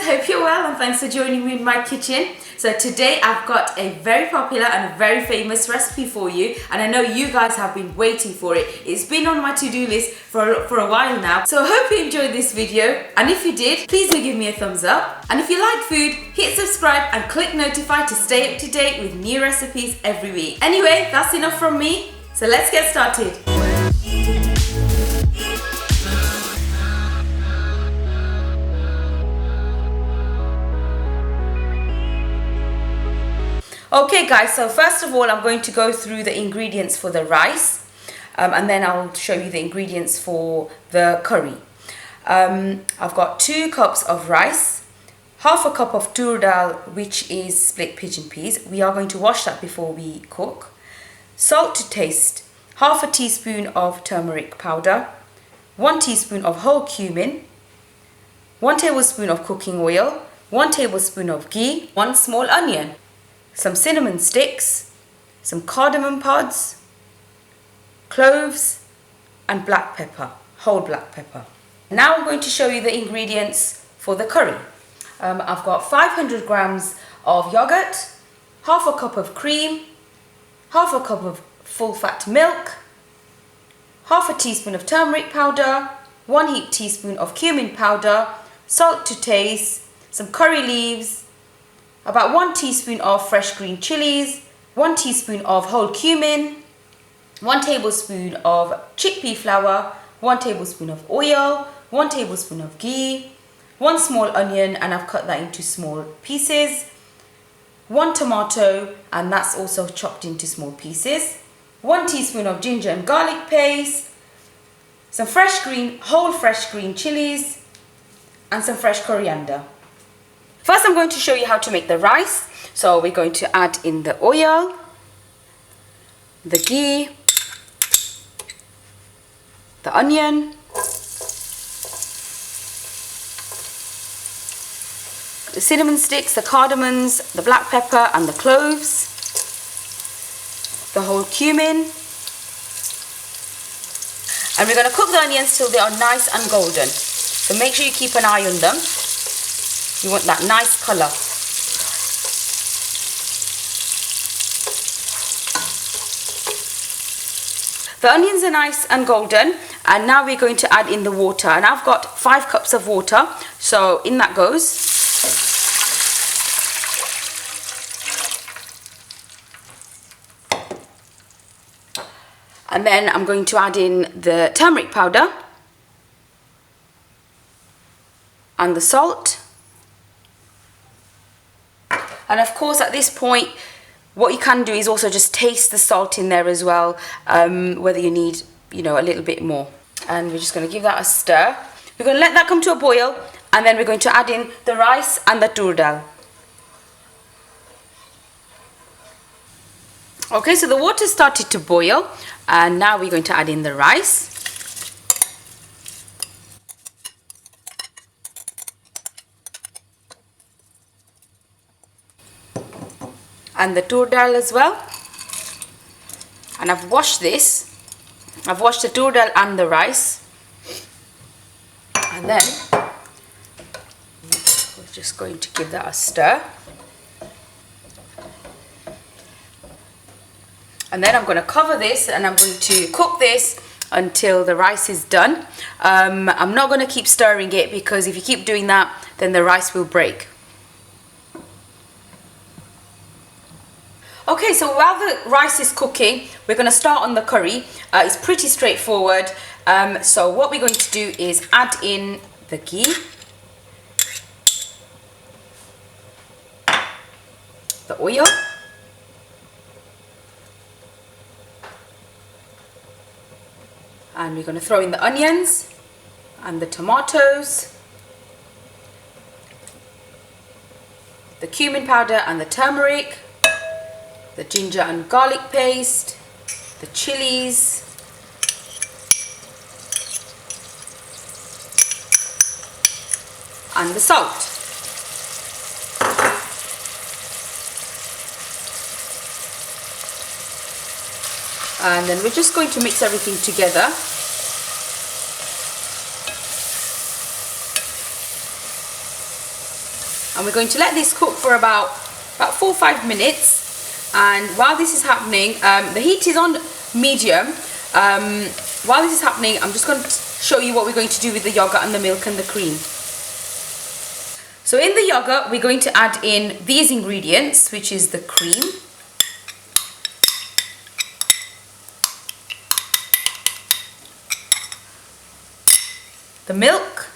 hope you're well and thanks for joining me in my kitchen. So today I've got a very popular and a very famous recipe for you, and I know you guys have been waiting for it. It's been on my to-do list for a while now. So I hope you enjoyed this video, and if you did, please do give me a thumbs up. And if you like food, hit subscribe and click notify to stay up to date with new recipes every week. Anyway, that's enough from me, so let's get started. Okay guys, so first of all I'm going to go through the ingredients for the rice, and then I'll show you the ingredients for the curry. I've got 2 cups of rice, half a cup of tur dal, which is split pigeon peas. We are going to wash that before we cook. Salt to taste, half a teaspoon of turmeric powder, 1 teaspoon of whole cumin, 1 tablespoon of cooking oil, 1 tablespoon of ghee, 1 small onion, some cinnamon sticks, some cardamom pods, cloves and black pepper, whole black pepper. Now I'm going to show you the ingredients for the curry. I've got 500 grams of yogurt, half a cup of cream, half a cup of full fat milk, half a teaspoon of turmeric powder, 1 heaped teaspoon of cumin powder, salt to taste, some curry leaves, about 1 teaspoon of fresh green chilies, 1 teaspoon of whole cumin, 1 tablespoon of chickpea flour, 1 tablespoon of oil, 1 tablespoon of ghee, 1 small onion, and I've cut that into small pieces, 1 tomato, and that's also chopped into small pieces, 1 teaspoon of ginger and garlic paste, some whole fresh green chilies, and some fresh coriander. First I'm going to show you how to make the rice. So we're going to add in the oil, the ghee, the onion, the cinnamon sticks, the cardamoms, the black pepper and the cloves, the whole cumin, and we're going to cook the onions till they are nice and golden. So make sure you keep an eye on them. You want that nice colour. The onions are nice and golden, and now we're going to add in the water, and I've got 5 cups of water, so in that goes. And then I'm going to add in the turmeric powder and the salt. And of course at this point what you can do is also just taste the salt in there as well, whether you need, a little bit more. And we're just going to give that a stir. We're going to let that come to a boil, and then we're going to add in the rice and the tur dal. Okay, so the water started to boil, and now we're going to add in the rice. And the tur dal as well. And I've washed this. I've washed the tur dal and the rice. And then we're just going to give that a stir. And then I'm going to cover this and I'm going to cook this until the rice is done. I'm not going to keep stirring it, because if you keep doing that then the rice will break. Okay, so while the rice is cooking, we're going to start on the curry. It's pretty straightforward. So what we're going to do is add in the ghee, the oil, and we're going to throw in the onions and the tomatoes, the cumin powder and the turmeric, the ginger and garlic paste, the chilies, and the salt. And then we're just going to mix everything together. And we're going to let this cook for about 4 or 5 minutes. And while this is happening, the heat is on medium. While this is happening, I'm just going to show you what we're going to do with the yogurt and the milk and the cream. So in the yogurt, we're going to add in these ingredients, which is the cream, the milk,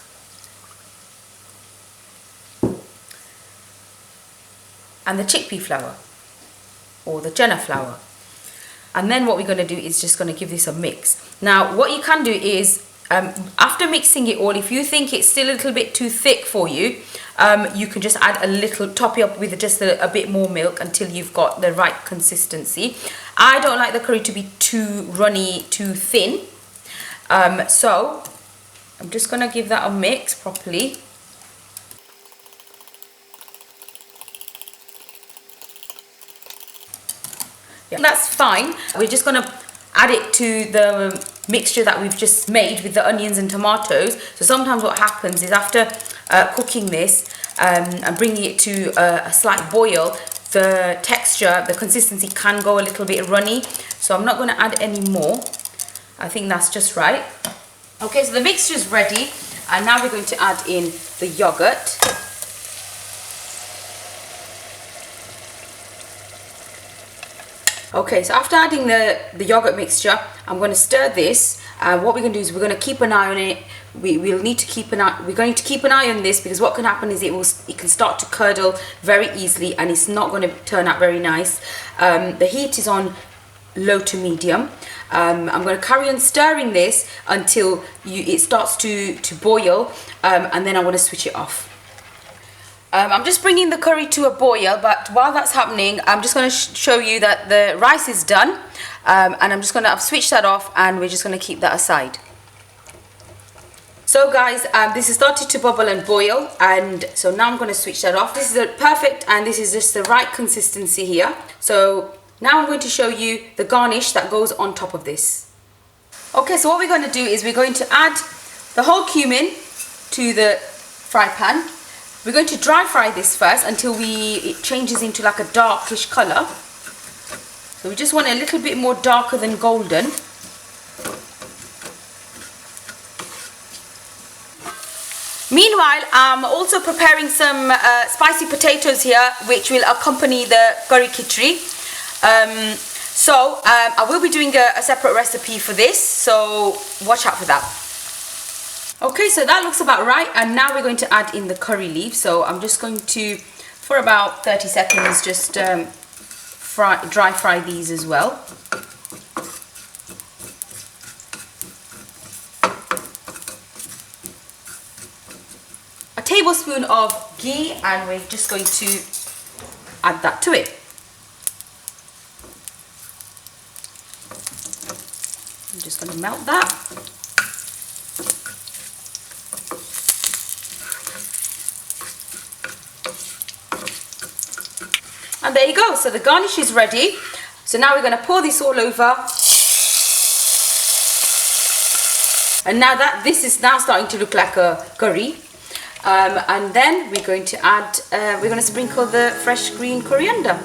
and the chickpea flour or the chana flour. And then what we're going to do is just going to give this a mix. Now what you can do is after mixing it all, if you think it's still a little bit too thick for you, you can just add a little, top it up with just a bit more milk until you've got the right consistency. I don't like the curry to be too runny, too thin. So I'm just going to give that a mix properly. Yeah, that's fine. We're just going to add it to the mixture that we've just made with the onions and tomatoes. So sometimes what happens is after cooking this and bringing it to a slight boil, the texture, the consistency can go a little bit runny. So I'm not going to add any more. I think that's just right. Okay, so the mixture is ready, and now we're going to add in the yogurt. Okay, so after adding the yogurt mixture, I'm going to stir this. What we're going to do is we're going to keep an eye on it. We're going to keep an eye on this, because what can happen is it can start to curdle very easily, and it's not going to turn out very nice. The heat is on low to medium. I'm going to carry on stirring this until it starts to boil, and then I want to switch it off. I'm just bringing the curry to a boil, but while that's happening, I'm just going to show you that the rice is done, and I've switched that off, and we're just going to keep that aside. So guys, this has started to bubble and boil, and so now I'm going to switch that off. This is perfect, and this is just the right consistency here. So now I'm going to show you the garnish that goes on top of this. Okay, so what we're going to do is we're going to add the whole cumin to the fry pan. We're going to dry fry this first until it changes into like a darkish colour. So we just want it a little bit more darker than golden. Meanwhile, I'm also preparing some spicy potatoes here, which will accompany the Khuri Kitchri. I will be doing a separate recipe for this, so watch out for that. Okay, so that looks about right, and now we're going to add in the curry leaves. So I'm just going to, for about 30 seconds, just dry fry these as well. A tablespoon of ghee, and we're just going to add that to it. I'm just going to melt that. And there you go, so the garnish is ready. So now we're going to pour this all over. And now that this is now starting to look like a curry. And then we're going to add, we're going to sprinkle the fresh green coriander.